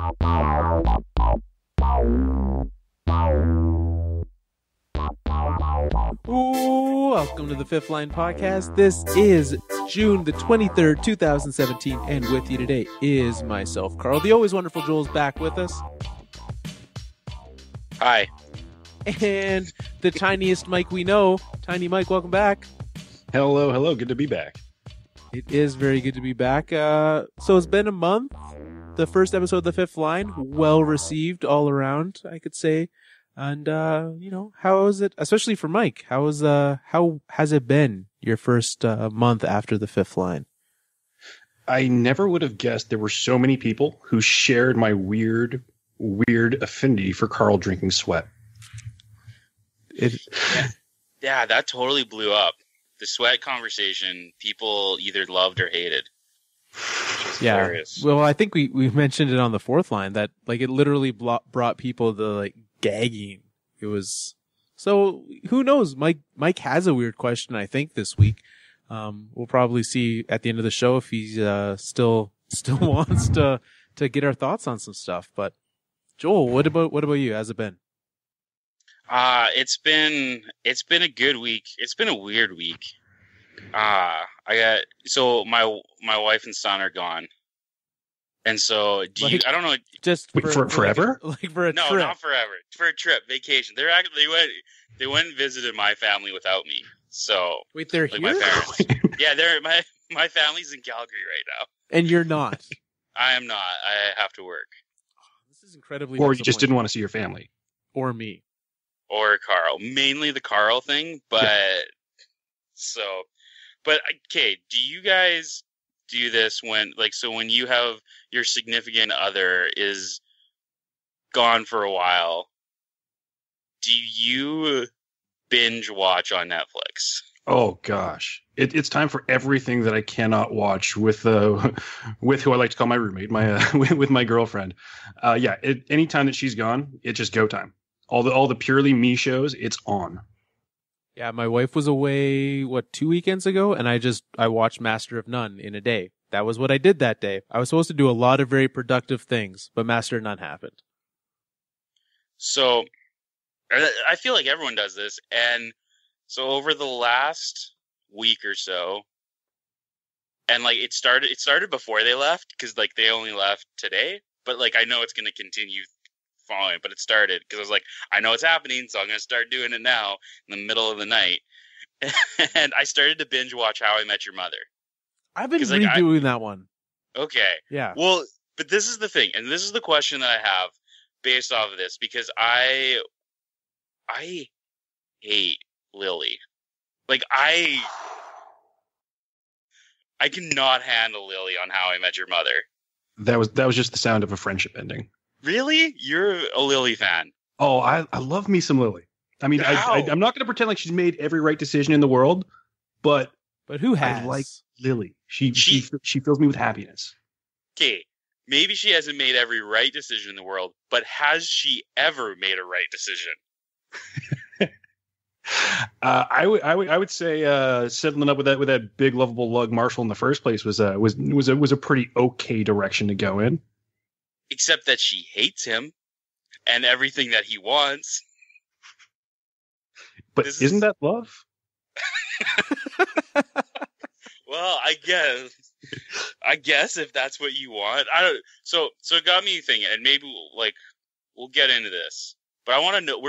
Ooh, welcome to the Fifth Line Podcast. This is June the 23rd, 2017, and with you today is myself, Carl. The always wonderful Joel's back with us. Hi. And the tiniest Mike we know. Tiny Mike, welcome back. Hello, hello. Good to be back. It is very good to be back. So it's been a month. The first episode of the Fifth Line, well received all around, I could say. And, how is it, especially for Mike, how has it been your first month after the Fifth Line? I never would have guessed there were so many people who shared my weird affinity for Carl drinking sweat. Yeah, that totally blew up. The sweat conversation, people either loved or hated. Yeah. Hilarious. Well, I think we mentioned it on the fourth line that like it literally brought people to like gagging. It was so who knows? Mike has a weird question, I think, this week. We'll probably see at the end of the show if he's still wants to get our thoughts on some stuff. But Joel, what about you? How's it been? It's been a good week. It's been a weird week. My wife and son are gone. And so I don't know, just for forever? Like for a trip. No, not forever. For a trip, vacation. They went and visited my family without me. So wait, they're like here? My parents. Yeah, my family's in Calgary right now. And you're not. I am not. I have to work. This is incredibly Or you just didn't want to see your family. Or me. Or Carl. Mainly the Carl thing, but okay, do you guys do this when you have your significant other is gone for a while, do you binge watch on Netflix? Oh gosh, it's time for everything that I cannot watch with who I like to call my roommate, with my girlfriend. Any time that she's gone, it's just go time. All the purely me shows, it's on. Yeah, my wife was away 2 weekends ago, and I watched Master of None in a day. That was what I did that day. I was supposed to do a lot of very productive things, but Master of None happened. So I feel like everyone does this, and so over the last week or so, and like it started before they left because like they only left today, but like I know it's going to continue following, but it started because I was like, I know it's happening, so I'm going to start doing it now in the middle of the night. And I started to binge watch How I Met Your Mother. I've been redoing that one. Okay. Yeah. Well, but this is the thing, and this is the question that I have based off of this, because I hate Lily. Like I cannot handle Lily on How I Met Your Mother. That was just the sound of a friendship ending. Really? You're a Lily fan? Oh, I love me some Lily. I mean, I'm not going to pretend like she's made every right decision in the world, but who has? I like Lily. She fills me with happiness. Okay, maybe she hasn't made every right decision in the world, but has she ever made a right decision? I would say settling up with that big lovable lug Marshall in the first place was a pretty okay direction to go in. Except that she hates him and everything that he wants. But isn't that love? Well, I guess if that's what you want. So it got me thinking, and maybe we'll get into this. But I want to know,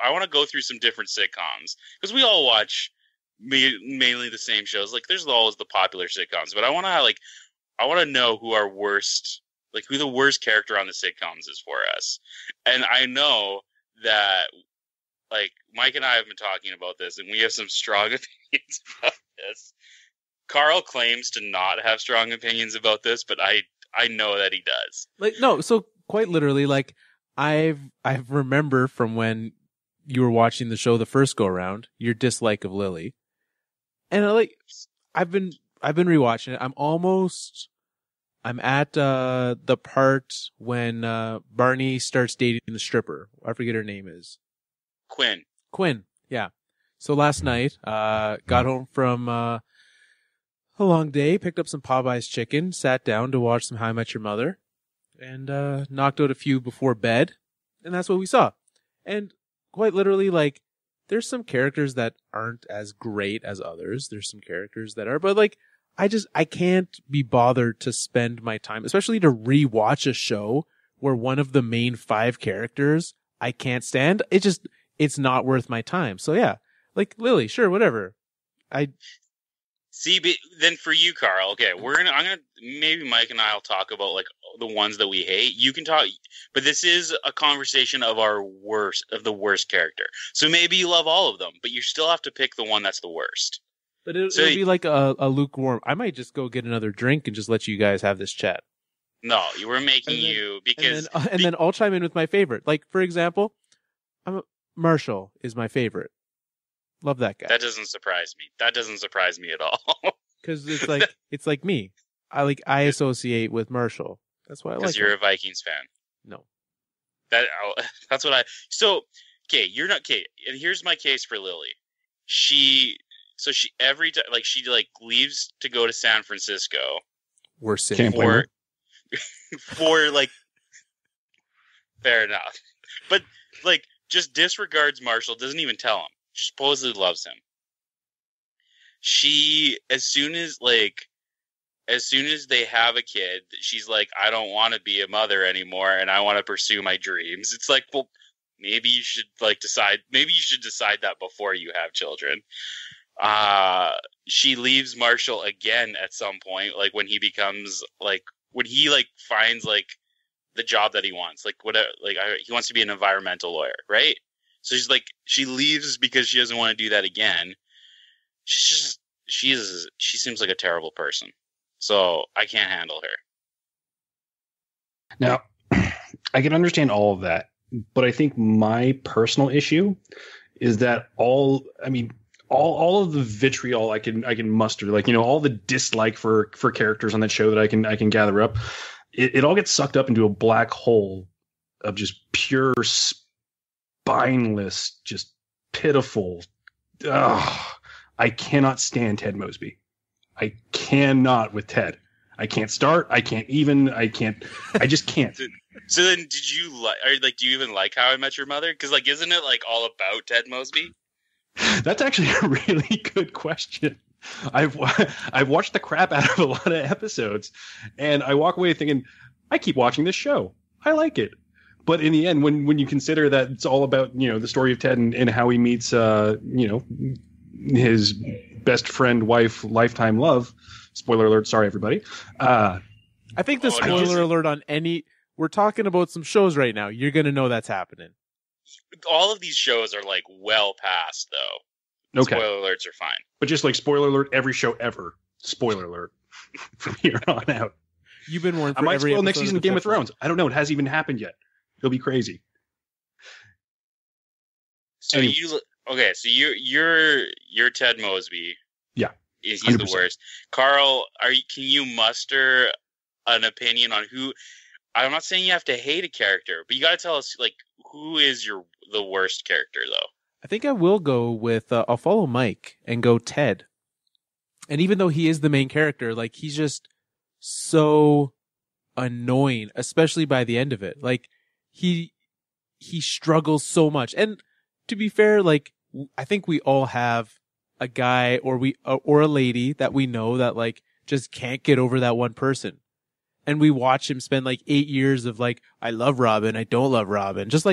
I want to go through some different sitcoms because we all watch mainly the same shows. Like there's always the popular sitcoms, but I want to know who our worst, like who the worst character on the sitcoms is for us. And I know that like Mike and I have been talking about this, and we have some strong opinions about this. Carl claims to not have strong opinions about this, but I know that he does. Like no, so quite literally, like I remember from when you were watching the show the first go around, your dislike of Lily, and I've been rewatching it. I'm at the part when Barney starts dating the stripper. I forget her name is. Quinn. Yeah. So last night, got home from a long day, picked up some Popeye's chicken, sat down to watch some How I Met Your Mother. and knocked out a few before bed, and that's what we saw. And quite literally, like, there's some characters that aren't as great as others. There's some characters that are, but like, I can't be bothered to spend my time, especially to rewatch a show where one of the main 5 characters I can't stand. It's not worth my time. So yeah, like Lily, sure, whatever. See, but then for you, Carl, okay, maybe Mike and I will talk about like the ones that we hate. You can talk, but this is a conversation of the worst character. So maybe you love all of them, but you still have to pick the one that's the worst. But it'll be like a lukewarm. I might just go get another drink and just let you guys have this chat. No, you were making because and then I'll chime in with my favorite. Like, for example, Marshall is my favorite. Love that guy. That doesn't surprise me. That doesn't surprise me at all. Because it's like me. I associate with Marshall. That's why I like him. Because you're a Vikings fan. No. That's what So, okay, you're not okay. And here's my case for Lily. She every time she leaves to go to San Francisco. Worst city. For like, fair enough. But like, just disregards Marshall. Doesn't even tell him. She supposedly loves him. She, as soon as they have a kid, she's like, I don't want to be a mother anymore, and I want to pursue my dreams. It's like, well, maybe you should decide that before you have children. She leaves Marshall again at some point, like when he becomes when he finds the job that he wants, he wants to be an environmental lawyer, right? So she leaves because she doesn't want to do that again. She seems like a terrible person. So I can't handle her. Now, I can understand all of that, but I think my personal issue is that all of the vitriol I can muster, all the dislike for characters on that show that I can gather up, it all gets sucked up into a black hole of just pure spineless, just pitiful. I cannot stand Ted Mosby. I cannot with Ted. I can't start. I can't even. I just can't. So then, did you do you even like How I Met Your Mother? Because isn't it all about Ted Mosby? That's actually a really good question. I've watched the crap out of a lot of episodes, and I walk away thinking, I keep watching this show. I like it. But in the end, when you consider that it's all about the story of Ted and how he meets his best friend, wife, lifetime love. Spoiler alert! Sorry, everybody. I think the spoiler alert on we're talking about some shows right now. You're gonna know that's happening. All of these shows are well past though. Okay. Spoiler alerts are fine. But just spoiler alert, every show ever. Spoiler alert from here on out. You've been warned for I might every spoil episode next season of Game of Thrones. I don't know. It hasn't even happened yet. It'll be crazy. So anyway. You're Ted Mosby. Yeah. He's the worst. Carl, can you muster an opinion on who? I'm not saying you have to hate a character, but you got to tell us who is the worst character though. I think I will go with I'll follow Mike and go Ted. And even though he is the main character, he's just so annoying, especially by the end of it. He struggles so much. And to be fair, I think we all have a guy or a lady that we know that just can't get over that one person. And we watch him spend 8 years of I love Robin, I don't love Robin. Just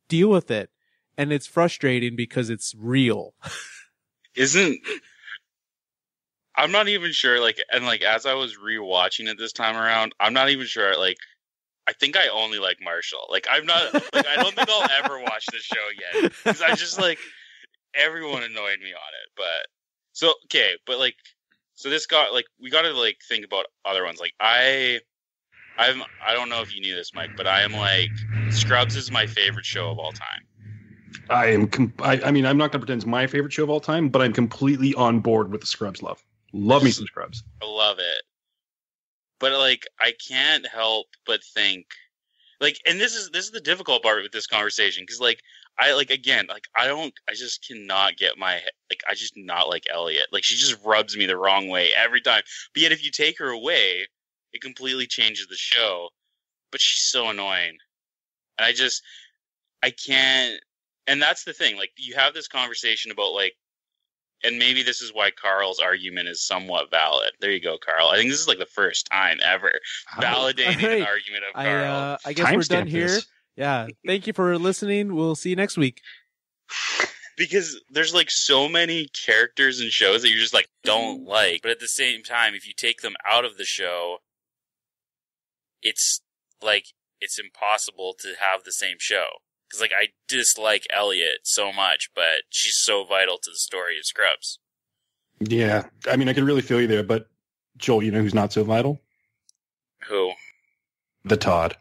deal with it. And it's frustrating because it's real. I'm not even sure, as I was rewatching it this time around, I'm not even sure, I think I only like Marshall. I'm not, I don't think I'll ever watch this show again. Because I just, everyone annoyed me on it. But, so, okay, but, so this got, we gotta, think about other ones. I don't know if you knew this, Mike, but I am, Scrubs is my favorite show of all time. I'm not going to pretend it's my favorite show of all time, but I'm completely on board with the Scrubs love. Love me some Scrubs. I love it. But I can't help but think and this is the difficult part with this conversation because I just cannot get my head, I just not like Elliot. She just rubs me the wrong way every time. But yet if you take her away, it completely changes the show. but she's so annoying. And I can't, and that's the thing, like, you have this conversation about, like, and maybe this is why Carl's argument is somewhat valid. There you go, Carl. I think this is like the first time ever validating an argument of Carl. I guess we're done here. Yeah. Thank you for listening. We'll see you next week. Because there's like so many characters and shows that you just like don't like. But at the same time, if you take them out of the show, it's like it's impossible to have the same show. Because, like, I dislike Elliot so much, but she's so vital to the story of Scrubs. Yeah. I mean, I could really feel you there, but Joel, you know who's not so vital? Who? The Todd.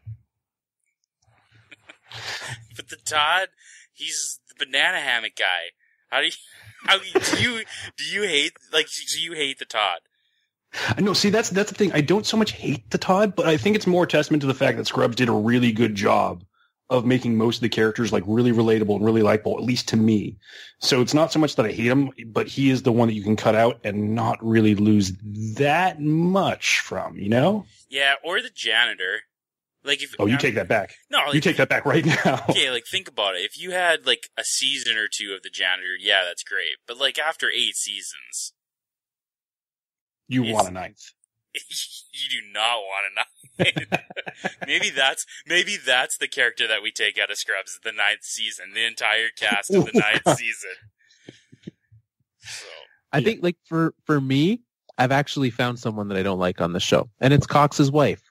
But the Todd, he's the banana hammock guy. Do you hate the Todd? No, see, that's the thing. I don't so much hate the Todd, but I think it's more a testament to the fact that Scrubs did a really good job of making most of the characters like really relatable and really likable, at least to me. So it's not so much that I hate him, but he is the one that you can cut out and not really lose that much from, you know? Yeah, or the janitor. Like if you take that back. No, like, you take that back right now. Okay, like think about it. If you had like a season or two of the janitor, yeah, that's great. But like after 8 seasons, you want a 9th. You do not want a 9th. maybe that's the character that we take out of Scrubs, the 9th season, the entire cast of the 9th season. So, I think, like, for me, I've actually found someone that I don't like on the show, and it's Cox's wife.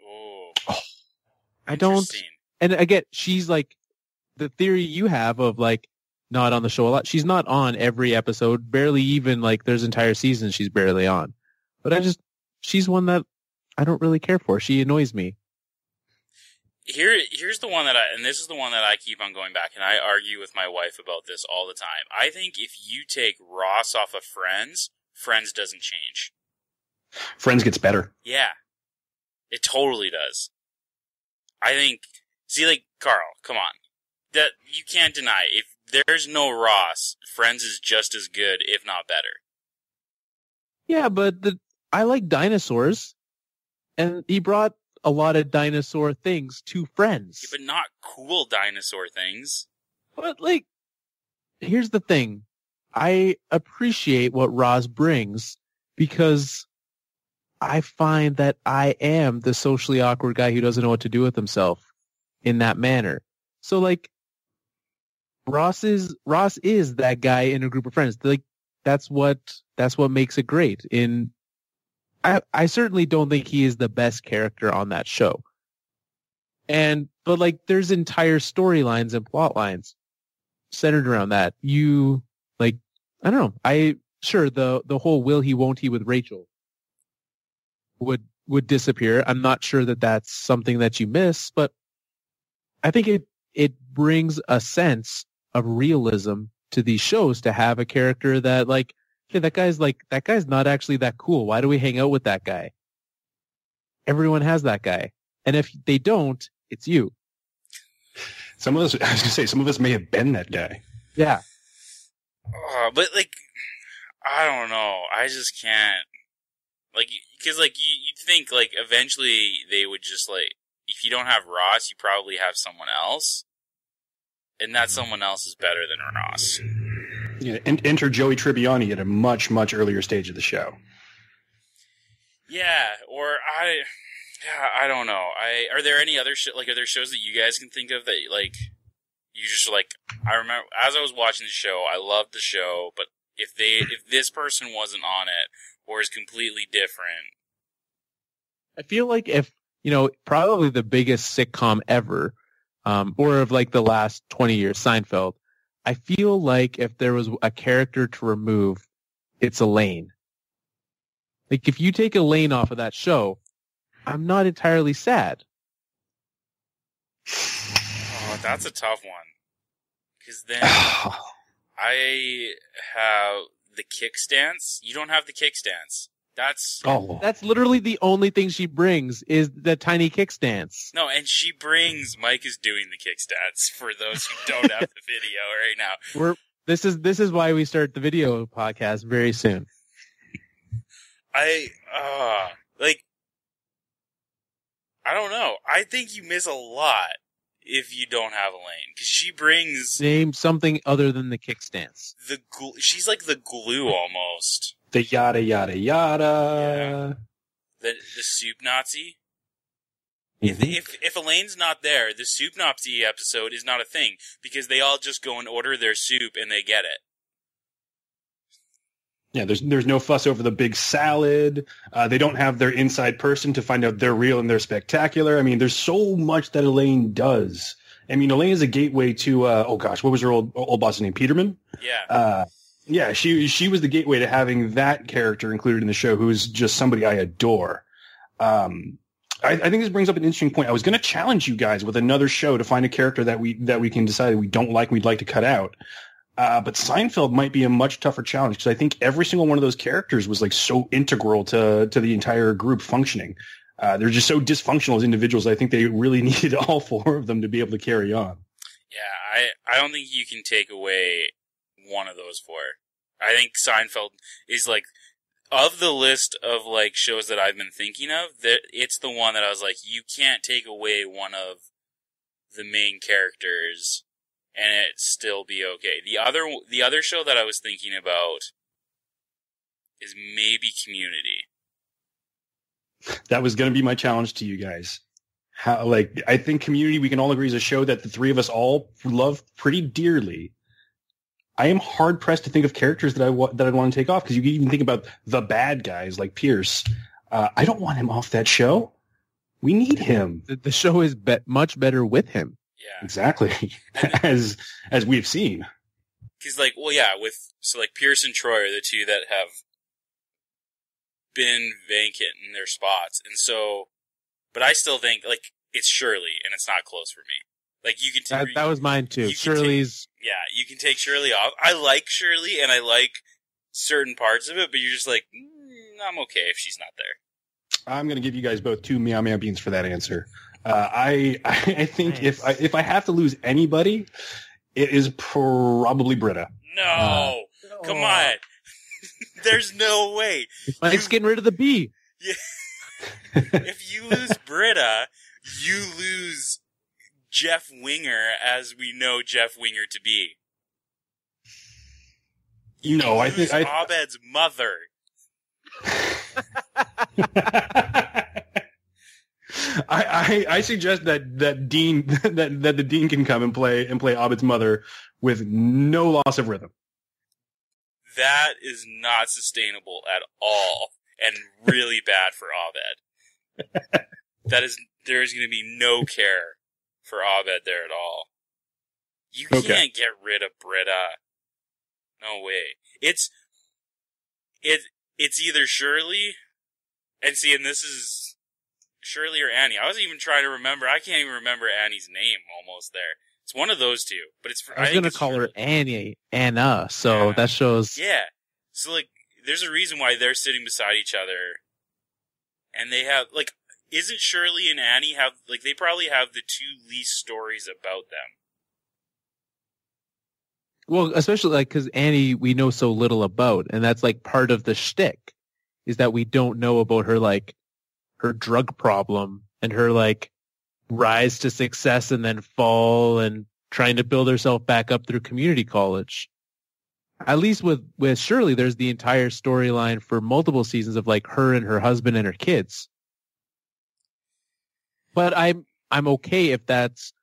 Oh, I don't, and again, she's like the theory you have of like not on the show a lot. She's not on every episode, barely even like there's entire seasons she's barely on. But she's one that I don't really care for. She annoys me. Here's the one and this is the one that I keep on going back, and I argue with my wife about this all the time. I think if you take Ross off of Friends, Friends doesn't change. Friends gets better. Yeah. It totally does. I think, see, like, Carl, come on. That, you can't deny, if there's no Ross, Friends is just as good, if not better. Yeah, but I like dinosaurs, and he brought a lot of dinosaur things to Friends. Yeah, but not cool dinosaur things. But, like, here's the thing. I appreciate what Ross brings because I find that I am the socially awkward guy who doesn't know what to do with himself in that manner. So, like, Ross is that guy in a group of friends. Like, that's what makes it great. I certainly don't think he is the best character on that show. But like, there's entire storylines and plot lines centered around that. I don't know. The whole will he, won't he with Rachel would disappear. I'm not sure that that's something that you miss, but I think it brings a sense of realism to these shows to have a character that, like, hey, that guy's not actually that cool. Why do we hang out with that guy? Everyone has that guy. And if they don't, it's you. Some of us may have been that guy. Yeah. But, like, I don't know. I just can't. Like, because, like, you'd think, like, eventually they would just, like, if you don't have Ross, you probably have someone else. And that someone else is better than Ross. Yeah, and enter Joey Tribbiani at a much, much earlier stage of the show. Yeah, or I don't know. Are there any other are there shows that you guys can think of that, like, you just, like, I remember, as I was watching the show, I loved the show, but if this person wasn't on it, or is completely different. I feel like if, probably the biggest sitcom ever, or of like the last 20 years, Seinfeld, I feel like if there was a character to remove, it's Elaine. Like, if you take Elaine off of that show, I'm not entirely sad. Oh, that's a tough one. Because then I have the kickstance. You don't have the kickstance. That's literally the only thing she brings is the tiny kickstance. No, and she brings, Mike is doing the kickstance for those who don't have the video right now. This is why we start the video podcast very soon. I don't know. I think you miss a lot if you don't have Elaine, because she brings Name something other than the kickstands. She's like the glue almost. The yada yada yada. The soup Nazi. Mm-hmm. If Elaine's not there, the soup Nazi episode is not a thing because they all just go and order their soup and they get it. Yeah, there's no fuss over the big salad. They don't have their inside person to find out they're real and they're spectacular. I mean, there's so much that Elaine does. I mean, Elaine is a gateway to what was her old boss's name? Peterman? Yeah. Yeah, she was the gateway to having that character included in the show, who is just somebody I adore. I think this brings up an interesting point. I was going to challenge you guys with another show to find a character that we can decide we don't like and we'd like to cut out. But Seinfeld might be a much tougher challenge because I think every single one of those characters was like so integral to the entire group functioning. They're just so dysfunctional as individuals. I think they really needed all four of them to be able to carry on. Yeah, I don't think you can take away one of those four. I think Seinfeld is like, of the list of like shows that I've been thinking of, it's the one that I was like, you can't take away one of the main characters and it still be okay. The other show that I was thinking about is maybe Community. That was going to be my challenge to you guys. I think Community, we can all agree, is a show that the three of us all love pretty dearly. I am hard pressed to think of characters that I'd want to take off, because you can even think about the bad guys like Pierce. I don't want him off that show. We need him. The show is much better with him. Yeah, exactly. as we've seen. Because Pierce and Troy are the two that have been vacant in their spots, and so, but I still think like it's Shirley, and it's not close for me. Like you can take that was mine too. Shirley's. You can take Shirley off. I like Shirley, and I like certain parts of it, but you're just like, I'm okay if she's not there. I'm going to give you guys both two meow meow beans for that answer. I think nice. if I have to lose anybody, it is probably Britta. No, come on. There's no way. Mike's getting rid of the B. Yeah. If you lose Britta, you lose Jeff Winger as we know Jeff Winger to be. I think Abed's mother. I suggest that Dean that the Dean can come and play Abed's mother with no loss of rhythm. That is not sustainable at all, and really bad for Abed. There is going to be no care for Abed there at all. You can't get rid of Britta. No way. It's either Shirley, and this is Shirley or Annie. I was even trying to remember. I can't even remember Annie's name almost there. It's one of those two, but it's. I was going to call her Anna. So that shows. Yeah. So there's a reason why they're sitting beside each other, and they have isn't Shirley and Annie have they probably have the two least stories about them. Well, especially because Annie we know so little about, and that's part of the shtick is that we don't know about her her drug problem and her rise to success and then fall and trying to build herself back up through community college. At least with Shirley, there's the entire storyline for multiple seasons of her and her husband and her kids. But I'm okay if that's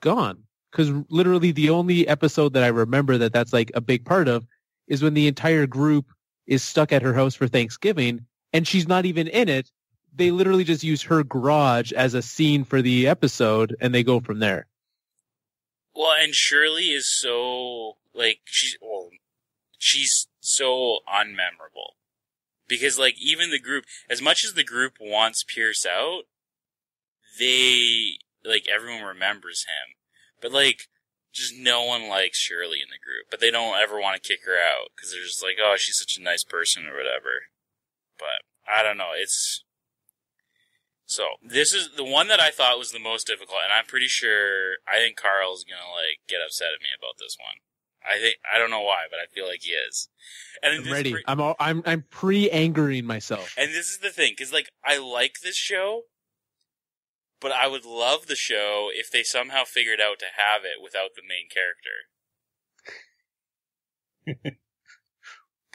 gone, because literally the only episode that I remember that's a big part of is when the entire group is stuck at her house for Thanksgiving and she's not even in it. They literally just use her garage as a scene for the episode, and they go from there. Well, and Shirley is so she's so unmemorable because even the group, as much as the group wants Pierce out, they everyone remembers him, but just no one likes Shirley in the group. But they don't ever want to kick her out because they're just oh, she's such a nice person or whatever. But I don't know. So, this is the one that I thought was the most difficult, and I think Carl's gonna, get upset at me about this one. I don't know why, but I feel like he is. And I'm ready. I'm pre-angering myself. And this is the thing, because, I like this show, but I would love the show if they somehow figured out to have it without the main character.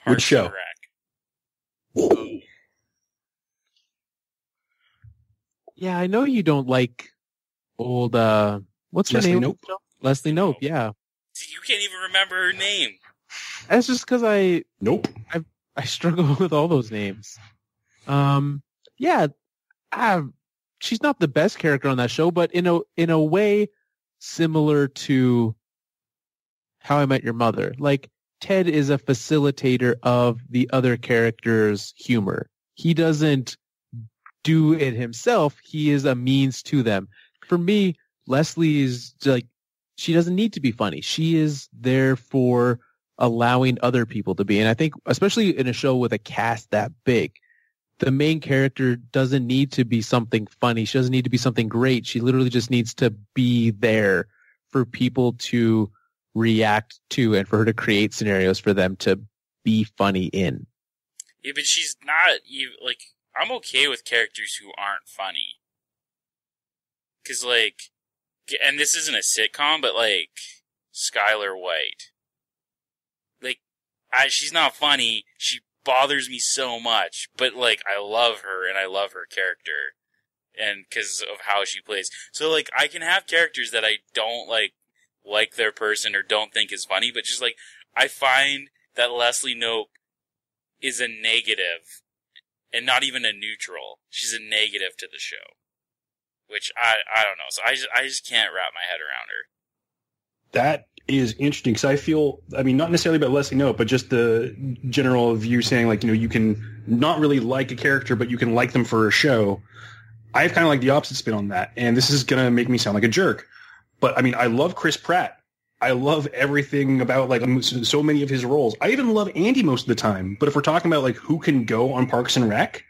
Which show? and Rec. Yeah, I know you don't like old, what's her Leslie name? Knope? Leslie Knope, yeah. See, you can't even remember her name. That's just because I struggle with all those names. Yeah, she's not the best character on that show, but in a way similar to How I Met Your Mother. Like, Ted is a facilitator of the other characters' humor. He doesn't do it himself. He is a means to them. For me, Leslie is like, she doesn't need to be funny. She is there for allowing other people to be. And I think, especially in a show with a cast that big, the main character doesn't need to be something funny. She doesn't need to be something great. She literally just needs to be there for people to react to and for her to create scenarios for them to be funny in. Yeah, but she's not even, like, I'm okay with characters who aren't funny. Cause, like, and this isn't a sitcom, but, like, Skylar White. Like, she's not funny. She bothers me so much, but, like, I love her and I love her character. And cause of how she plays. So, like, I can have characters that I don't, like their person or don't think is funny, but just, like, I find that Leslie Knope is a negative and not even a neutral. She's a negative to the show, which I don't know. So I just can't wrap my head around her. That is interesting because I feel, I mean, not necessarily about Leslie Knope, but just the general view saying, like, you know, you can not really like a character, but you can like them for a show. I have kind of like the opposite spin on that, and this is going to make me sound like a jerk. But, I mean, I love Chris Pratt. I love everything about, like, so many of his roles. I even love Andy most of the time. But if we're talking about, like, who can go on Parks and Rec,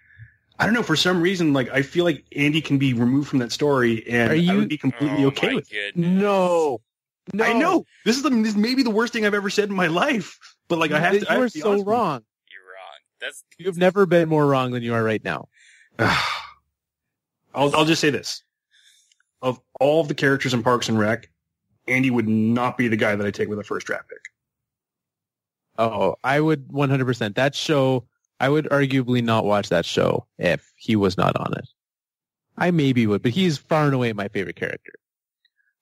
I don't know. For some reason, like, I feel like Andy can be removed from that story, and I would be completely okay with it. No. I know. This may be the worst thing I've ever said in my life. But, like, I have to. You are so wrong. You're wrong. You've never been more wrong than you are right now. I'll just say this. Of all of the characters in Parks and Rec, Andy would not be the guy that I take with a first draft pick. Oh, I would 100%. That show, I would arguably not watch that show if he was not on it. I maybe would, but he's far and away my favorite character.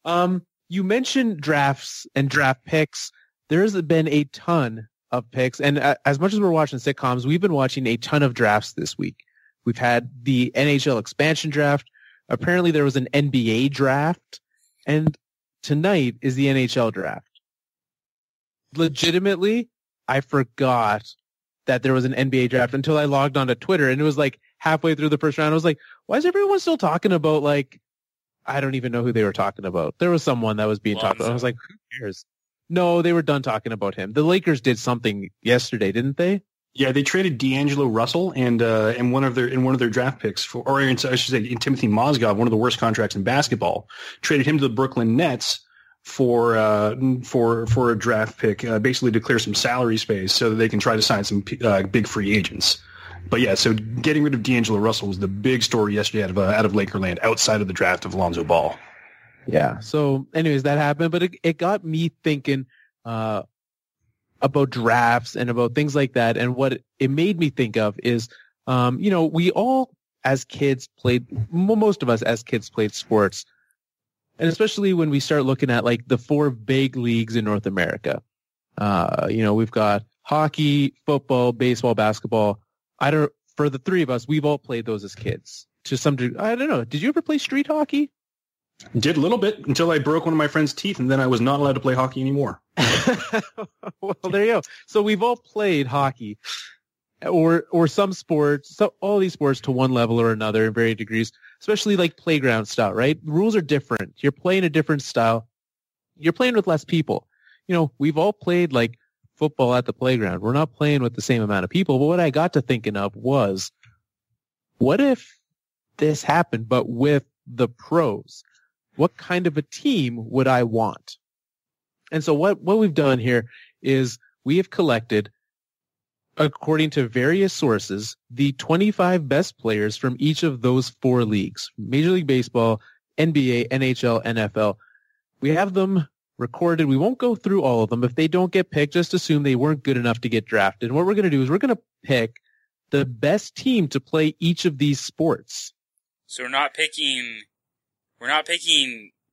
You mentioned drafts and draft picks. There's been a ton of picks, and as much as we're watching sitcoms, we've been watching a ton of drafts this week. We've had the NHL expansion draft. Apparently there was an NBA draft, and tonight is the NHL draft. Legitimately, I forgot that there was an NBA draft until I logged onto Twitter, and it was like halfway through the first round. I was like, why is everyone still talking about, like, I don't even know who they were talking about. There was someone that was being talked about. I was like, who cares? No, they were done talking about him. The Lakers did something yesterday, didn't they? Yeah, they traded D'Angelo Russell and one of their draft picks for, or I should say, in Timothy Mozgov, one of the worst contracts in basketball, traded him to the Brooklyn Nets for a draft pick, basically to clear some salary space so that they can try to sign some big free agents. But yeah, so getting rid of D'Angelo Russell was the big story yesterday out of Lakerland, outside of the draft of Lonzo Ball. Yeah. So, anyways, that happened, but it got me thinking about drafts and about things like that. And what it made me think of is, we all as kids most of us as kids played sports. And especially when we start looking at, like, the four big leagues in North America. We've got hockey, football, baseball, basketball. For the three of us, we've all played those as kids to some degree. I don't know. Did you ever play street hockey? Did a little bit until I broke one of my friend's teeth, and then I was not allowed to play hockey anymore. Well, there you go. So we've all played hockey or some sports, so all these sports to one level or another in varying degrees, especially like playground style, right? The rules are different. You're playing a different style. You're playing with less people. We've all played like football at the playground. We're not playing with the same amount of people. But what I got to thinking of was, what if this happened, but with the pros? What kind of a team would I want? And so what we've done here is we have collected according to various sources, the 25 best players from each of those 4 leagues, Major League Baseball, NBA, NHL, NFL. We have them recorded. We won't go through all of them. If they don't get picked, just assume they weren't good enough to get drafted. And what we're going to do is we're going to pick the best team to play each of these sports. So we're not picking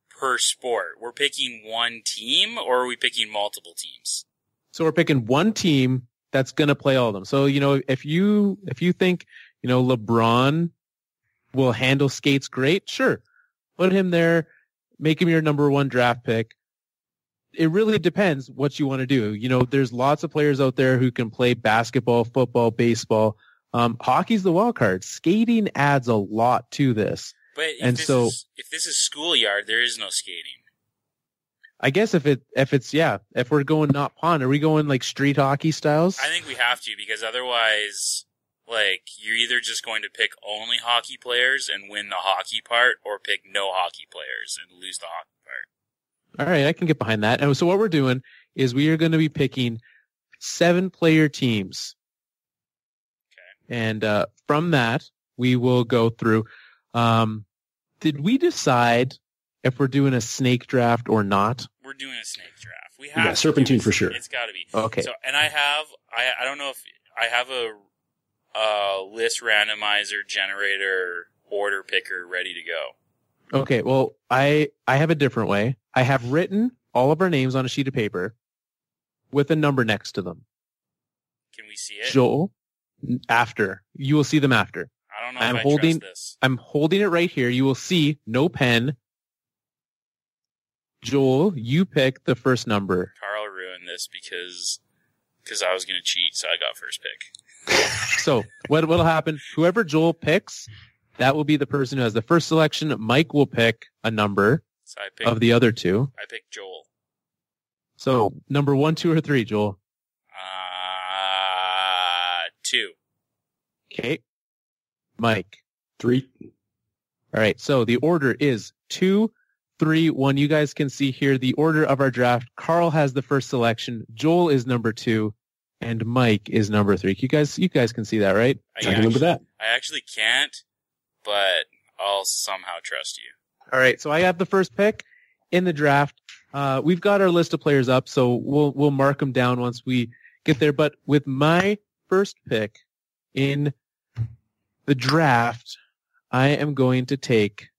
per sport. We're picking one team, or are we picking multiple teams? So we're picking one team that's going to play all of them. So, if you think, LeBron will handle skates great, sure. Put him there, make him your number 1 draft pick. It really depends what you want to do. There's lots of players out there who can play basketball, football, baseball. Hockey's the wild card. Skating adds a lot to this. But if this is schoolyard, there is no skating. I guess if we're going not pond, are we going like street hockey styles? I think we have to, because otherwise, you're either just going to pick only hockey players and win the hockey part, or pick no hockey players and lose the hockey part. All right, I can get behind that. And so what we're doing is we are going to be picking 7-player teams. Okay. And from that, we will go through. Did we decide if we're doing a snake draft or not? We're doing a snake draft. We have serpentine for sure. It's got to be. Okay. So, and I don't know if I have a list randomizer generator order picker ready to go. Okay. Well, I have a different way. I have written all of our names on a sheet of paper with a number next to them. Can we see it? Joel, after. You will see them after. I don't know if I trust this. I'm holding it right here. You will see no pen. Joel, you pick the first number. Carl ruined this because I was going to cheat, so I got first pick. So what'll happen? Whoever Joel picks, that will be the person who has the first selection. Mike will pick a number of the other 2. I picked Joel. So number 1, 2, or 3, Joel? 2. Okay. Mike. 3. All right. So the order is 2, 3, 1. You guys can see here the order of our draft. Carl has the first selection. Joel is number 2, and Mike is number 3. You guys can see that, right? I can remember that. I actually can't, but I'll somehow trust you. All right. So I have the first pick in the draft. We've got our list of players up, so we'll mark them down once we get there. But with my first pick in the draft, I am going to take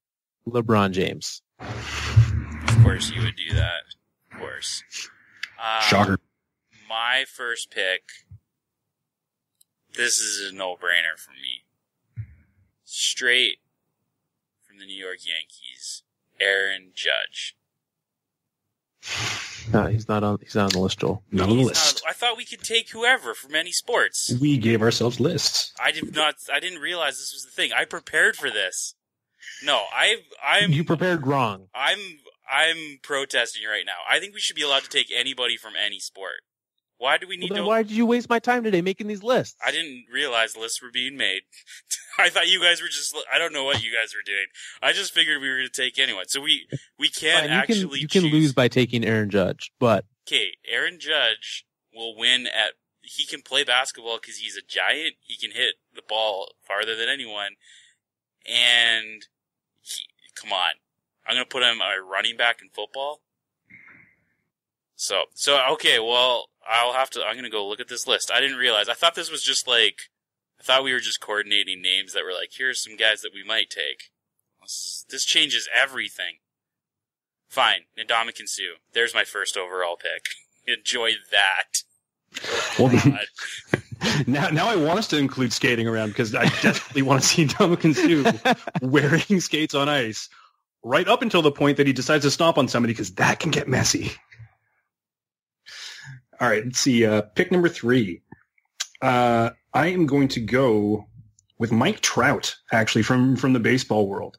LeBron James. Of course you would do that. Of course. Shocker. My first pick, this is a no-brainer for me. Straight from the New York Yankees, Aaron Judge. No, he's not on the list, Joel. Not on the list. I thought we could take whoever from any sports. We gave ourselves lists. I didn't realize this was the thing. I prepared for this. No, You prepared wrong. I'm protesting right now. I think we should be allowed to take anybody from any sport. Why do we need to? Why did you waste my time today making these lists? I didn't realize lists were being made. I thought you guys were I don't know what you guys were doing. I just figured we were going to take anyone. So we can't actually You can lose by taking Aaron Judge, but... Okay, Aaron Judge will win he can play basketball because he's a giant. He can hit the ball farther than anyone. And come on. I'm going to put him a running back in football. So okay, well, I'm going to go look at this list. I didn't realize. I thought this was just I thought we were just coordinating names that were here's some guys that we might take. This changes everything. Fine. Ndamukong Suh. There's my first overall pick. Enjoy that. Well, now I want us to include skating around because I desperately want to see Ndamukong Suh wearing skates on ice right up until the point that he decides to stomp on somebody because that can get messy. All right, let's see. Pick number 3. I am going to go with Mike Trout, actually, from the baseball world.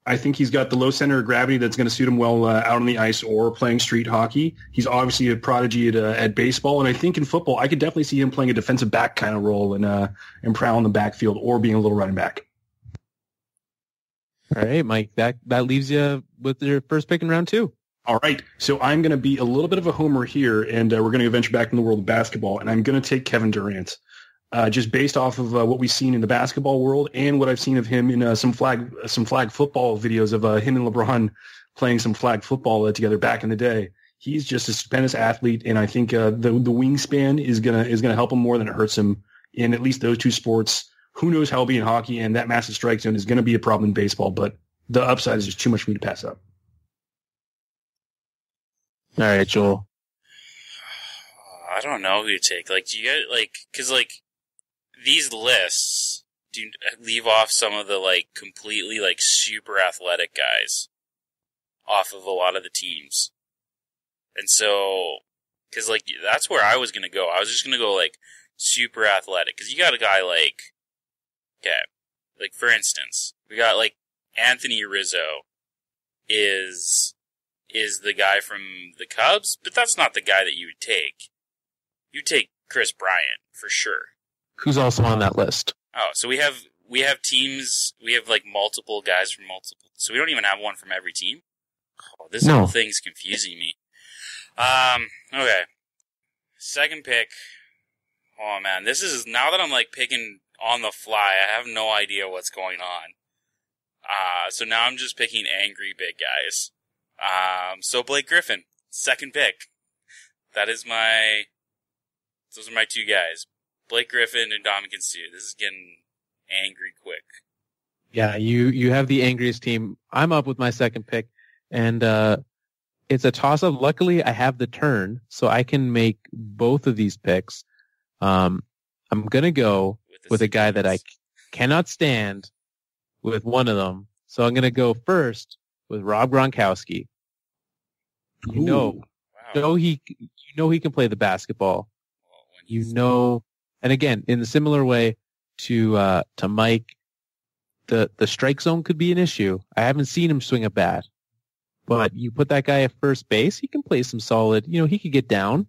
I think he's got the low center of gravity that's going to suit him well out on the ice or playing street hockey. He's obviously a prodigy at baseball, and I think in football, I could definitely see him playing a defensive back kind of role and prowling the backfield or being a little running back. All right, Mike, that leaves you with your first pick in round 2. All right, so I'm going to be a little bit of a homer here, and we're going to venture back in the world of basketball, and I'm going to take Kevin Durant. just based off of what we've seen in the basketball world and what I've seen of him in some flag football videos of him and LeBron playing some flag football together back in the day. He's just a stupendous athlete, and I think the wingspan is gonna help him more than it hurts him in at least those two sports. Who knows how he'll be in hockey, and that massive strike zone is going to be a problem in baseball, but the upside is just too much for me to pass up. All right, Joel. I don't know who to take. Like, do you get, like, because, like, these lists do leave off some of the, like, completely, like, super athletic guys off of a lot of the teams. And so, because, like, that's where I was going to go. I was just going to go, like, super athletic. Because you got a guy like, okay, like, for instance, we got, like, Anthony Rizzo is the guy from the Cubs, but that's not the guy that you would take. You take Chris Bryant, for sure. Who's also on that list? Oh, so we have teams, we have, like, multiple guys from multiple, so we don't even have one from every team? Oh, this whole thing's confusing me. Okay. Second pick. Oh, man, this is, now that I'm, like, picking on the fly, I have no idea what's going on. So now I'm just picking angry big guys. So Blake Griffin, second pick. Those are my two guys. Blake Griffin and Dominican Sue. This is getting angry quick. Yeah, you have the angriest team. I'm up with my second pick, and it's a toss-up. Luckily, I have the turn, so I can make both of these picks. I'm going to go with a guy that I cannot stand with one of them. So I'm going to go first with Rob Gronkowski. You know he can play the basketball. And again, in a similar way to Mike, the strike zone could be an issue. I haven't seen him swing a bat, but you put that guy at first base, he can play some solid, he could get down.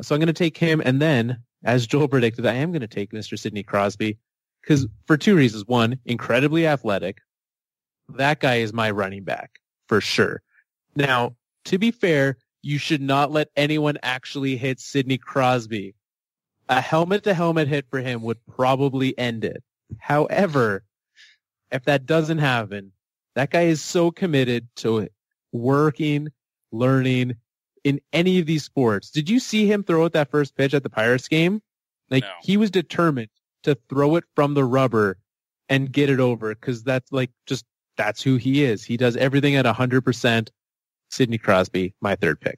So I'm going to take him. And then, as Joel predicted, I am going to take Mr. Sidney Crosby because for two reasons. One, incredibly athletic. That guy is my running back for sure. Now, to be fair, you should not let anyone actually hit Sidney Crosby. A helmet-to-helmet hit for him would probably end it. However, if that doesn't happen, that guy is so committed to working, learning in any of these sports. Did you see him throw out that first pitch at the Pirates game? Like, no. He was determined to throw it from the rubber and get it over because that's who he is. He does everything at 100%. Sidney Crosby, my third pick.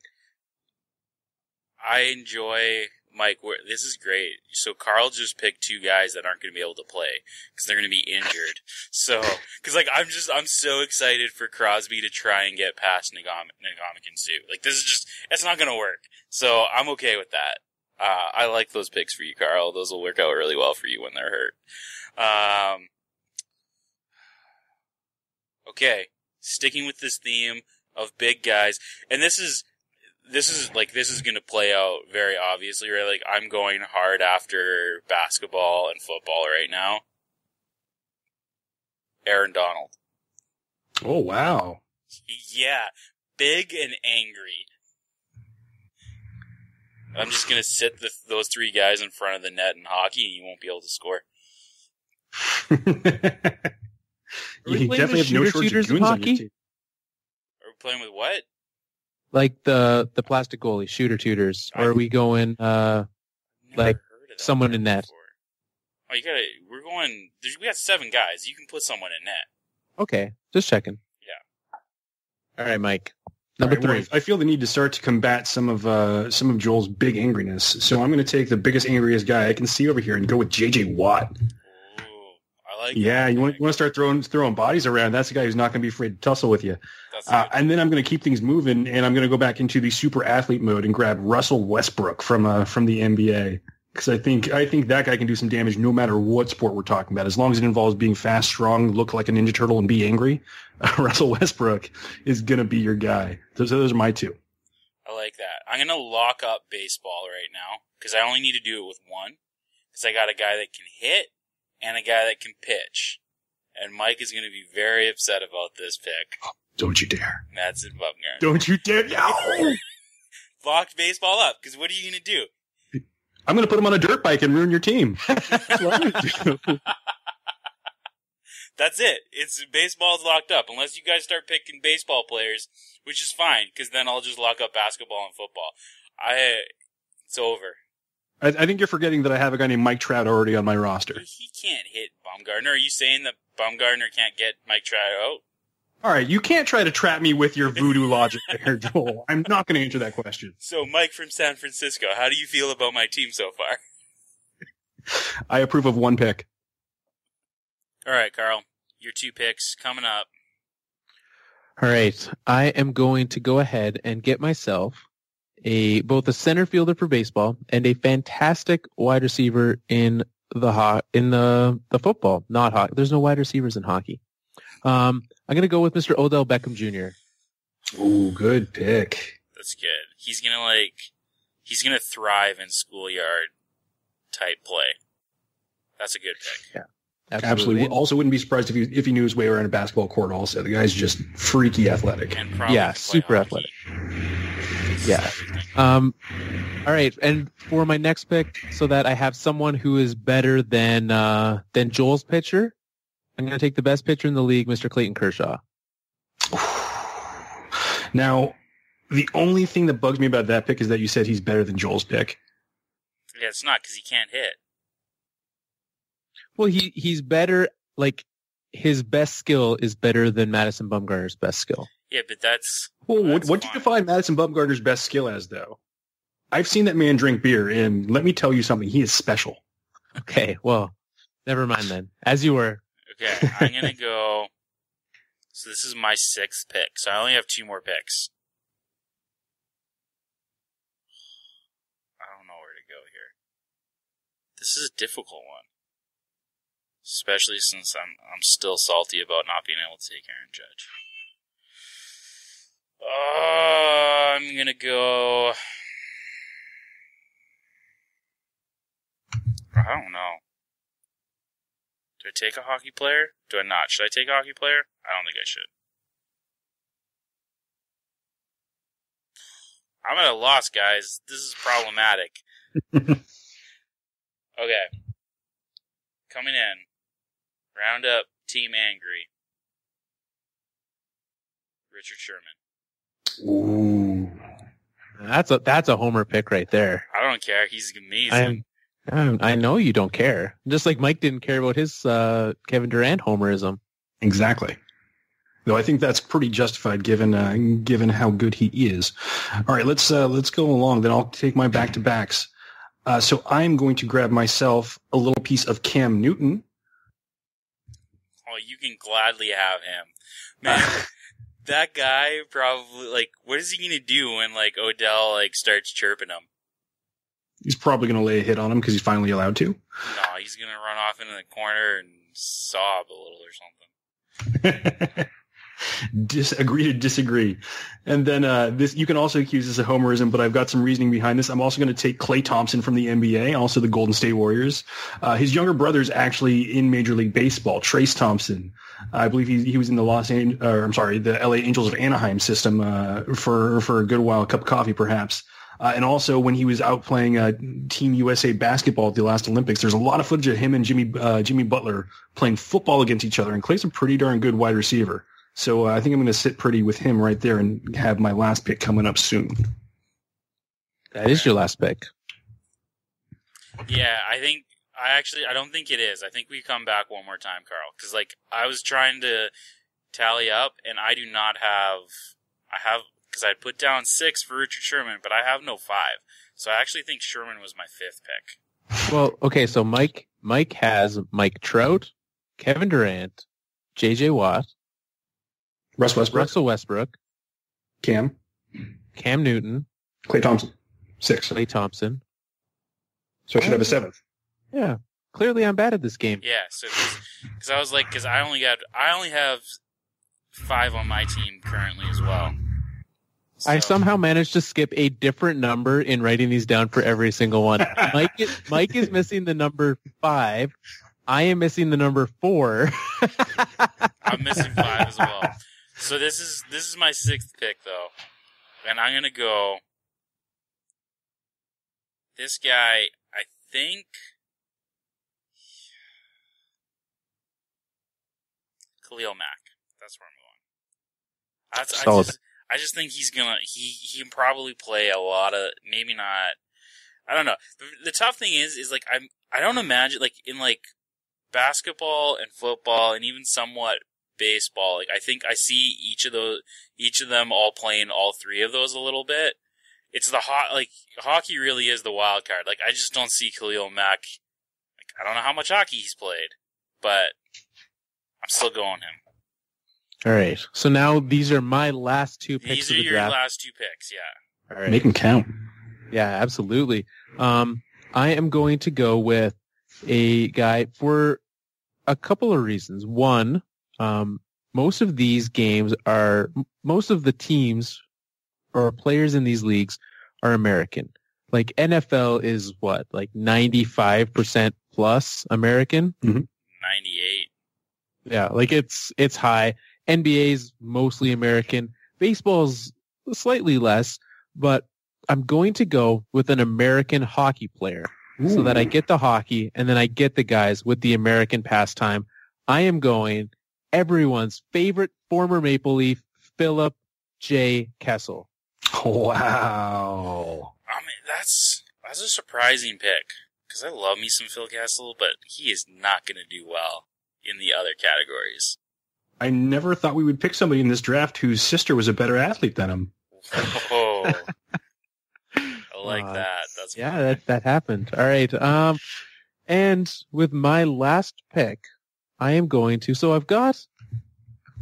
I enjoy, Mike, this is great. So Carl just picked two guys that aren't going to be able to play because they're going to be injured. So, because like I'm so excited for Crosby to try and get past Ndamukong Suh. Like this is just, it's not going to work. So I'm okay with that. I like those picks for you, Carl. Those will work out really well for you when they're hurt. Okay, sticking with this theme of big guys, and this is going to play out very obviously, right? Like, I'm going hard after basketball and football right now. Aaron Donald. Oh, wow. Yeah, big and angry. I'm just going to sit those three guys in front of the net in hockey, and you won't be able to score. You definitely have no shortage of goons on your team. Are we playing with what? Like the plastic goalie, shooter tutors, or are we going like someone in net? Before. Oh, we got 7 guys. You can put someone in net. Okay, just checking. Yeah. All right, Mike. Number 3. Well, I feel the need to start to combat some of Joel's big angriness. So I'm going to take the biggest, angriest guy I can see over here and go with J.J. Watt. Yeah, you want to start throwing bodies around. That's the guy who's not going to be afraid to tussle with you. And then I'm going to keep things moving, and I'm going to go back into the super athlete mode and grab Russell Westbrook from the NBA because I think that guy can do some damage no matter what sport we're talking about. As long as it involves being fast, strong, look like a Ninja Turtle, and be angry, Russell Westbrook is going to be your guy. Those are my 2. I like that. I'm going to lock up baseball right now because I only need to do it with one because I got a guy that can hit and a guy that can pitch. And Mike is going to be very upset about this pick. Don't you dare. That's it, Bumgarner. Don't you dare. No! Locked baseball up, because what are you going to do? I'm going to put him on a dirt bike and ruin your team. That's what I'm going to do. That's it. It's baseball's locked up unless you guys start picking baseball players, which is fine because then I'll just lock up basketball and football. It's over. I think you're forgetting that I have a guy named Mike Trout already on my roster. He can't hit Bumgarner. Are you saying that Bumgarner can't get Mike Trout out? All right, you can't try to trap me with your voodoo logic there, Joel. I'm not going to answer that question. So, Mike from San Francisco, how do you feel about my team so far? I approve of one pick. All right, Carl, your 2 picks coming up. All right, I am going to go ahead and get myself both a center fielder for baseball and a fantastic wide receiver in the football, not hockey. There's no wide receivers in hockey. I'm going to go with Mr. Odell Beckham Jr. Ooh, good pick. That's good. He's gonna thrive in schoolyard type play. That's a good pick. Yeah, absolutely. Also, wouldn't be surprised if he knew his way around a basketball court. Also, the guy's just freaky athletic. And probably super hockey. Athletic. Yeah. All right, and for my next pick, so that I have someone who is better than Joel's pitcher, I'm going to take the best pitcher in the league, Mr. Clayton Kershaw. Now, the only thing that bugs me about that pick is that you said he's better than Joel's pick. Yeah, it's not because he can't hit. Well, he's better, like, his best skill is better than Madison Bumgarner's best skill. Yeah, but that's... Well, that's what do you define Madison Bumgarner's best skill as, though? I've seen that man drink beer, and let me tell you something, he is special. Okay, well, never mind then. As you were. Okay, I'm going to go... So this is my 6th pick, so I only have 2 more picks. I don't know where to go here. This is a difficult one. Especially since I'm still salty about not being able to take Aaron Judge. I'm going to go... I don't know. Do I take a hockey player? Do I not? Should I take a hockey player? I don't think I should. I'm at a loss, guys. This is problematic. Okay. Coming in. Round up Team Angry. Richard Sherman. Ooh. That's a homer pick right there. I don't care. He's amazing. I know you don't care. Just like Mike didn't care about his Kevin Durant homerism. Exactly. Though I think that's pretty justified given how good he is. All right, let's go along. Then I'll take my back-to-backs. So I'm going to grab myself a little piece of Cam Newton. Oh, you can gladly have him. Man, that guy probably, like, what is he going to do when, like, Odell, like, starts chirping him? He's probably going to lay a hit on him because he's finally allowed to. No, he's going to run off into the corner and sob a little or something. Agree to disagree. And then this, you can also accuse this of homerism, but I've got some reasoning behind this. I'm also going to take Klay Thompson from the NBA, also the Golden State Warriors. His younger brother's actually in Major League Baseball, Trace Thompson. I believe he was in the the LA Angels of Anaheim system for a good while, a cup of coffee perhaps. And also when he was out playing Team USA basketball at the last Olympics, there's a lot of footage of him and Jimmy Butler playing football against each other. And Klay's a pretty darn good wide receiver. So I think I'm going to sit pretty with him right there and have my last pick coming up soon. That is your last pick. Yeah, I don't think it is. I think we come back one more time, Carl. Because, like, I was trying to tally up, and I do not have... Because I put down 6 for Richard Sherman, but I have no 5. So I actually think Sherman was my 5th pick. Well, okay, so Mike has Mike Trout, Kevin Durant, J.J. Watt, Russell Westbrook, Cam Newton, Klay Thompson, 6. Klay Thompson. So I should have a 7th. Yeah, clearly I'm bad at this game. Yeah, so because I was like, because I only have 5 on my team currently as well. So. I somehow managed to skip a different number in writing these down for every single one. Mike is missing the number 5. I am missing the number 4. I'm missing 5 as well. So this is my 6th pick though, and I'm gonna go. This guy, think Khalil Mack. That's where I'm going. I just think he can probably play a lot of, maybe not. I don't know. The tough thing is like I don't imagine, like, in like basketball and football and even somewhat baseball, like I think I see each of them all playing all three of those a little bit. It's hockey really is the wild card. Like, I just don't see Khalil Mack. Like, I don't know how much hockey he's played, but I'm still going him. All right. So now these are my last two picks of the draft. These are your last two picks, yeah. All right. Make them count. Yeah, absolutely. I am going to go with a guy for a couple of reasons. One, most of the teams or players in these leagues are American. Like, NFL is what, like 95% plus American? Mm-hmm. 98. Yeah, like it's high. NBA's mostly American. Baseball's slightly less, but I'm going to go with an American hockey player. Ooh. So that I get the hockey and then I get the guys with the American pastime. I am going everyone's favorite former Maple Leaf, Philip J. Kessel. Wow. I mean, that's a surprising pick, because I love me some Phil Kessel, but he is not going to do well in the other categories. I never thought we would pick somebody in this draft whose sister was a better athlete than him. Oh, I like that. That's yeah, that happened. All right. And with my last pick, I am going to. So I've got.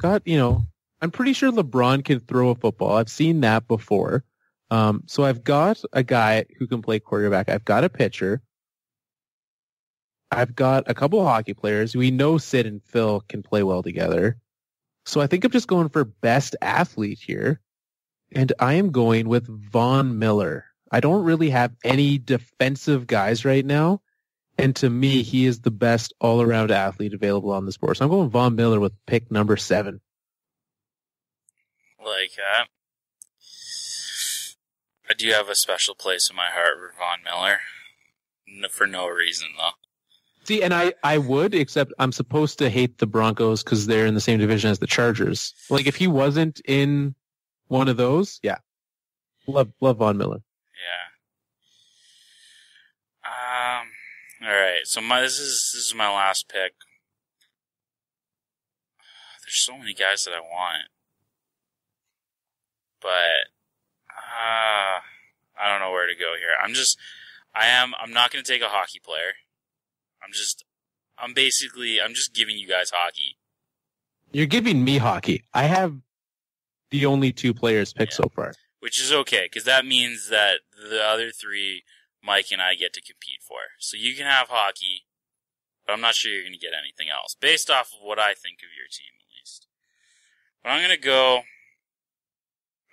I'm pretty sure LeBron can throw a football. I've seen that before. So I've got a guy who can play quarterback. I've got a pitcher. I've got a couple of hockey players. We know Sid and Phil can play well together. So I think I'm just going for best athlete here. And I am going with Von Miller. I don't really have any defensive guys right now. And to me, he is the best all-around athlete available on the sport. So I'm going Von Miller with pick number 7. Like that. I do have a special place in my heart for Von Miller. For no reason, though. See, and I would, except I'm supposed to hate the Broncos because they're in the same division as the Chargers. Like, if he wasn't in one of those, yeah. Love Von Miller. Yeah. All right. So this is my last pick. There's so many guys that I want. But I don't know where to go here. I'm not going to take a hockey player. I'm just giving you guys hockey. You're giving me hockey. I have the only 2 players picked so far. Which is okay, because that means that the other 3, Mike and I get to compete for. So you can have hockey, but I'm not sure you're going to get anything else, based off of what I think of your team, at least. But I'm going to go,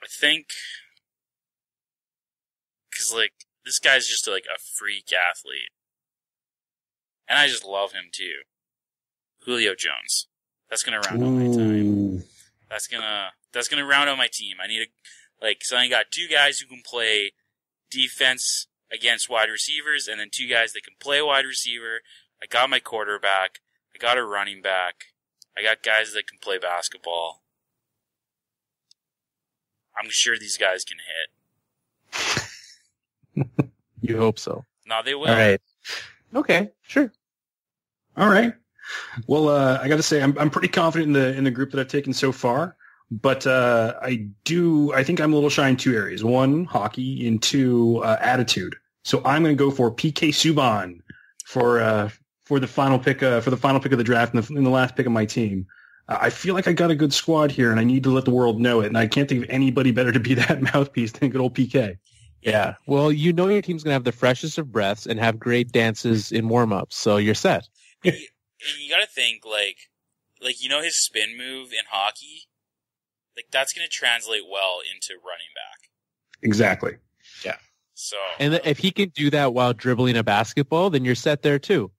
I think, because, like, this guy's just, like, a freak athlete. And I just love him, too. Julio Jones. That's going to round out my time. That's gonna round out my team. I need so I got 2 guys who can play defense against wide receivers, and then 2 guys that can play wide receiver. I got my quarterback. I got a running back. I got guys that can play basketball. I'm sure these guys can hit. You hope so. No, they will. All right. Okay, sure. All right. Well, I got to say, I'm pretty confident in the group that I've taken so far. But I think I'm a little shy in 2 areas. 1, hockey, and 2, attitude. So I'm going to go for PK Subban for the final pick of the draft and in the last pick of my team. I feel like I got a good squad here, and I need to let the world know it. And I can't think of anybody better to be that mouthpiece than good old PK. Yeah. Well, your team's going to have the freshest of breaths and have great dances in warm-ups, so you're set. And you got to think, like his spin move in hockey, like, that's going to translate well into running back. Exactly. Yeah. So, and if he can do that while dribbling a basketball, then you're set there too.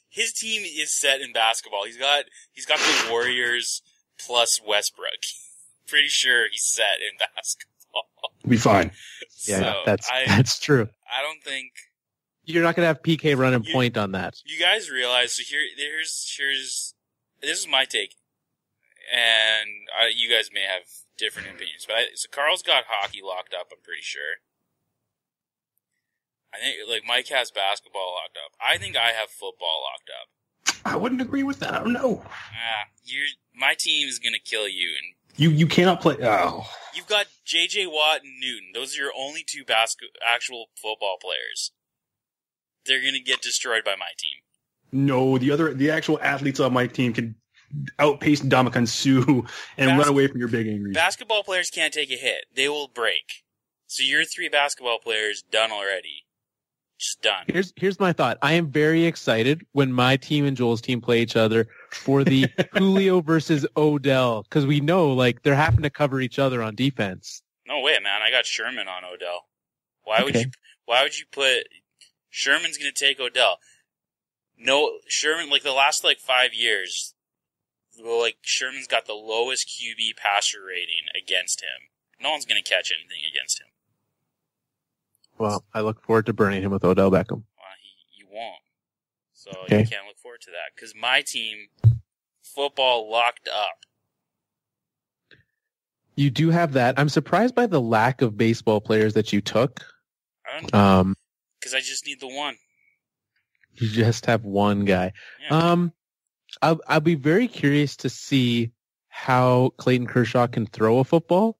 His team is set in basketball. He's got the Warriors plus Westbrook. Pretty sure he's set in basketball. Be fine. Yeah, so that's true. I don't think You're not going to have PK running point on that. You guys realize, so here's this is my take, and you guys may have different opinions, but so Carl's got hockey locked up, I'm pretty sure. I think, like, Mike has basketball locked up. I think I have football locked up. I wouldn't agree with that. I don't know. My team is going to kill you. And you cannot play. Oh. You've got J.J. Watt and Newton. Those are your only two actual football players. They're going to get destroyed by my team. No, the actual athletes on my team can outpace Ndamukong Suh and run away from your big angry. Basketball players can't take a hit. They will break. So your 3 basketball players done already. Just done. Here's my thought. I am very excited when my team and Joel's team play each other for the Julio versus Odell, because we know, like, they're having to cover each other on defense. No way, man. I got Sherman on Odell. Why would you put Sherman's going to take Odell? No, Sherman, like, the last, 5 years, Sherman's got the lowest QB passer rating against him. No one's going to catch anything against him. Well, I look forward to burning him with Odell Beckham. Well, you won't. So Okay. You can't look forward to that. Because my team, football locked up. You do have that. I'm surprised by the lack of baseball players that you took. Because I just need the one. You just have one guy. Yeah. I'll be very curious to see how Clayton Kershaw can throw a football.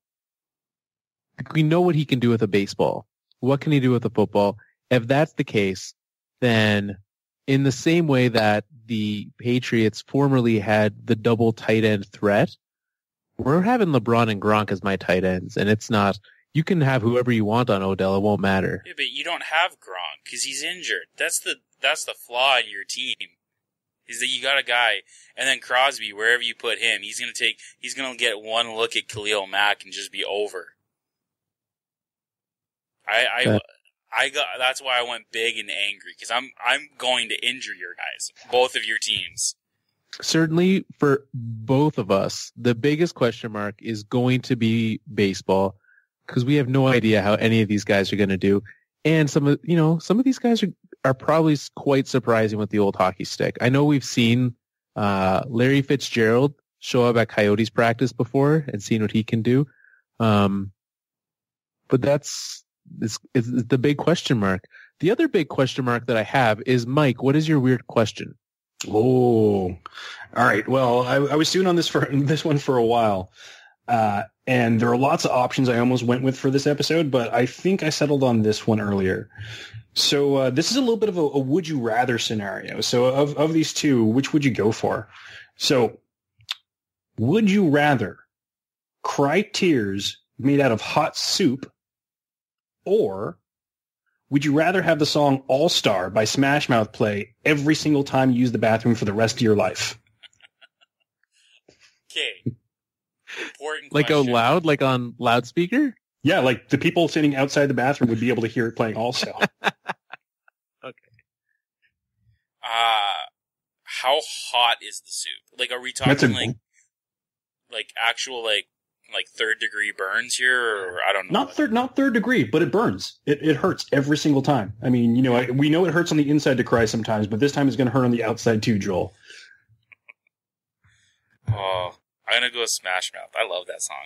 We know what he can do with a baseball. What can he do with a football? If that's the case, then in the same way that the Patriots formerly had the double tight end threat, we're having LeBron and Gronk as my tight ends, and it's not. You can have whoever you want on Odell; it won't matter. Yeah, but you don't have Gronk because he's injured. That's the flaw in your team. Is that you got a guy, and then Crosby, wherever you put him, he's gonna get one look at Khalil Mack and just be over. That's why I went big and angry, because I'm going to injure your guys, both of your teams. Certainly, for both of us, the biggest question mark is going to be baseball, because we have no idea how any of these guys are going to do, and some of these guys are probably quite surprising with the old hockey stick. I know we've seen Larry Fitzgerald show up at Coyotes practice before and seen what he can do, but it's the big question mark. The other big question mark that I have is, Mike, what is your weird question? Oh, all right. Well, I was stewing on this one for a while, and there are lots of options I almost went with for this episode, but I think I settled on this one earlier. So this is a little bit of a would you rather scenario. So of these two, which would you go for? So would you rather cry tears made out of hot soup, or would you rather have the song All Star by Smash Mouth play every single time you use the bathroom for the rest of your life? Okay. Important Like question. out loud, like on loudspeaker? Yeah, like the people sitting outside the bathroom would be able to hear it playing also. Okay. How hot is the soup? Like, are we talking like actual like 3rd degree burns here, or I don't know. Not third degree, but it burns. It hurts every single time. I mean, we know it hurts on the inside to cry sometimes, but this time it's going to hurt on the outside too, Joel. Oh, I'm gonna go with Smash Mouth. I love that song.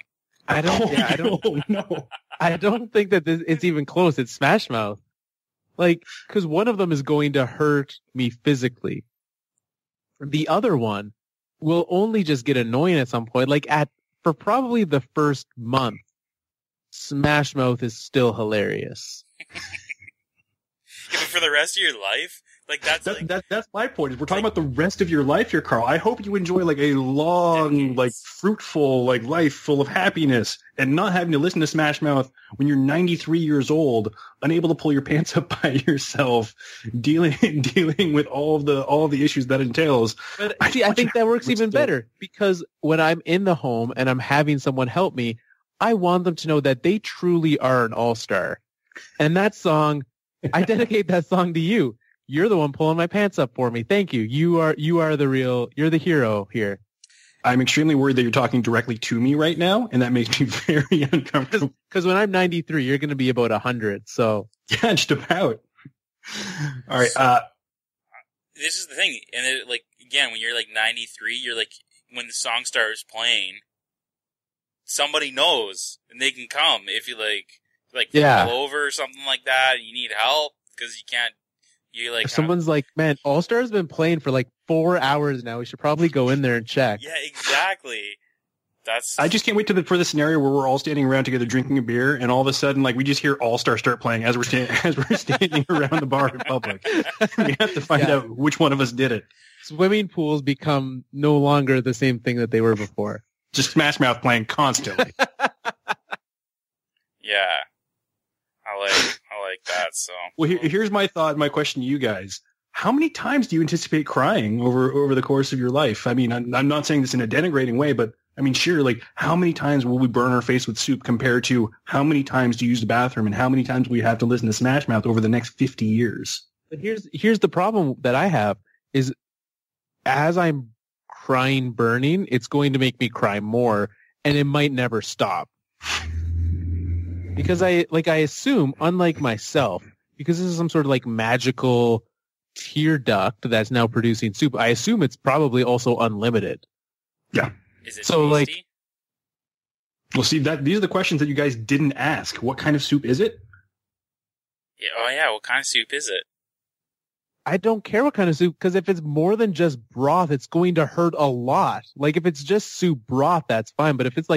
I don't. No. I don't think that it's even close. It's Smash Mouth. Because one of them is going to hurt me physically. The other one will only just get annoying at some point. For probably the first month, Smash Mouth is still hilarious. Yeah, but for the rest of your life, that's my point. Is we're talking about the rest of your life here, Carl. I hope you enjoy a long, fruitful, life full of happiness, and not having to listen to Smash Mouth when you're 93 years old, unable to pull your pants up by yourself, dealing with all of the issues that entails. But I think that works even better, because when I'm in the home and I'm having someone help me, I want them to know that they truly are an all-star. And that song, I dedicate that song to you. You're the one pulling my pants up for me. Thank you. You are you're the hero here. I'm extremely worried that you're talking directly to me right now, and that makes me very uncomfortable. Because when I'm 93, you're going to be about 100. So yeah, just about. All right. This is the thing, and again, when you're 93, you're when the song starts playing, somebody knows, and they can come if you fall over or something like that, and you need help because you can't. If someone's like, man, All Star's been playing for 4 hours now. We should probably go in there and check. Yeah, exactly. I just can't wait for the scenario where we're all standing around together drinking a beer, and all of a sudden, we just hear All Star start playing as we're standing around the bar in public. We have to find out which one of us did it. Swimming pools become no longer the same thing that they were before. Just Smash Mouth playing constantly. Yeah. I like that. So, well, here's my thought. My question to you guys: how many times do you anticipate crying over the course of your life? I mean, I'm not saying this in a denigrating way, but I mean, sure. How many times will we burn our face with soup compared to how many times do you use the bathroom, and how many times will you have to listen to Smash Mouth over the next 50 years? But here's the problem that I have is, as I'm crying burning, it's going to make me cry more, and it might never stop. Because I assume, unlike myself, because this is some sort of magical tear duct that's now producing soup, I assume it's probably also unlimited. Yeah. Is it so tasty? Well, see, these are the questions that you guys didn't ask. What kind of soup is it? Yeah, oh yeah, what kind of soup is it? I don't care what kind of soup, because if it's more than just broth, it's going to hurt a lot. If it's just soup broth, that's fine. But if it's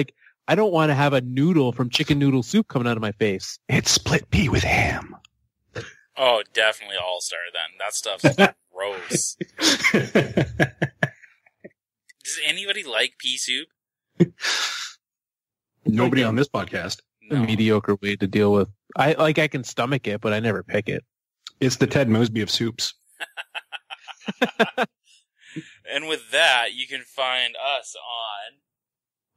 I don't want to have a noodle from chicken noodle soup coming out of my face. It's split pea with ham. Oh, definitely All Star then. That stuff's gross. Does anybody like pea soup? Nobody on this podcast. No. A mediocre way to deal with. I can stomach it, but I never pick it. It's the Ted Mosby of soups. And with that, you can find us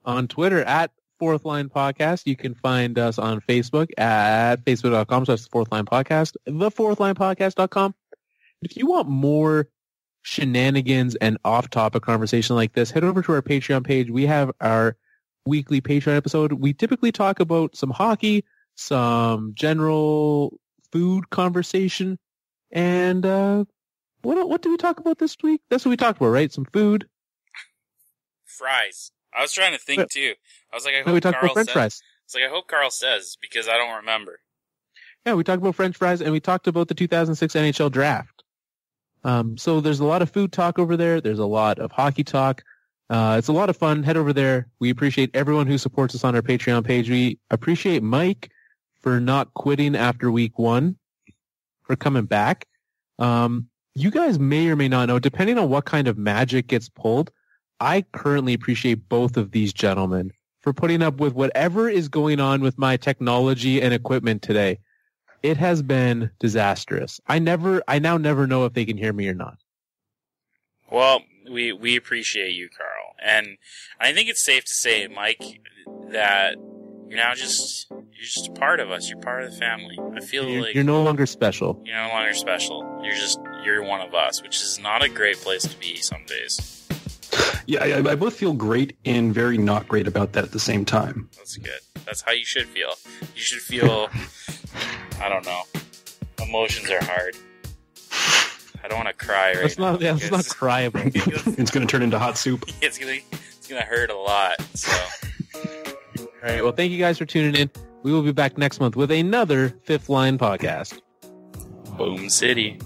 on Twitter at Fourth Line Podcast. You can find us on Facebook at facebook.com/Fourth Line Podcast, thefourthlinepodcast.com. If you want more shenanigans and off-topic conversation like this, head over to our Patreon page. We have our weekly Patreon episode. We typically talk about some hockey, some general food conversation, and what did we talk about this week? That's what we talked about, right? Some food. Fries. I was trying to think too. I was like, I hope we talked Carl about French fries. It's I hope Carl says, because I don't remember. Yeah, we talked about French fries, and we talked about the 2006 NHL draft. So there's a lot of food talk over there. There's a lot of hockey talk. It's a lot of fun. Head over there. We appreciate everyone who supports us on our Patreon page. We appreciate Mike for not quitting after week 1, for coming back. You guys may or may not know, depending on what kind of magic gets pulled, I currently appreciate both of these gentlemen for putting up with whatever is going on with my technology and equipment today. It has been disastrous. I now never know if they can hear me or not. Well, we appreciate you, Carl. And I think it's safe to say, Mike, that you're just a part of us. You're part of the family. I feel you're no longer special. You're no longer special. You're one of us, which is not a great place to be some days. Yeah, I both feel great and very not great about that at the same time. That's good. That's how you should feel. You should feel, I don't know. Emotions are hard. I don't want to cry right now. Let's not cry about it. It's going to turn into hot soup. It's going to hurt a lot. So. All right. Well, thank you guys for tuning in. We will be back next month with another Fifth Line podcast. Boom City.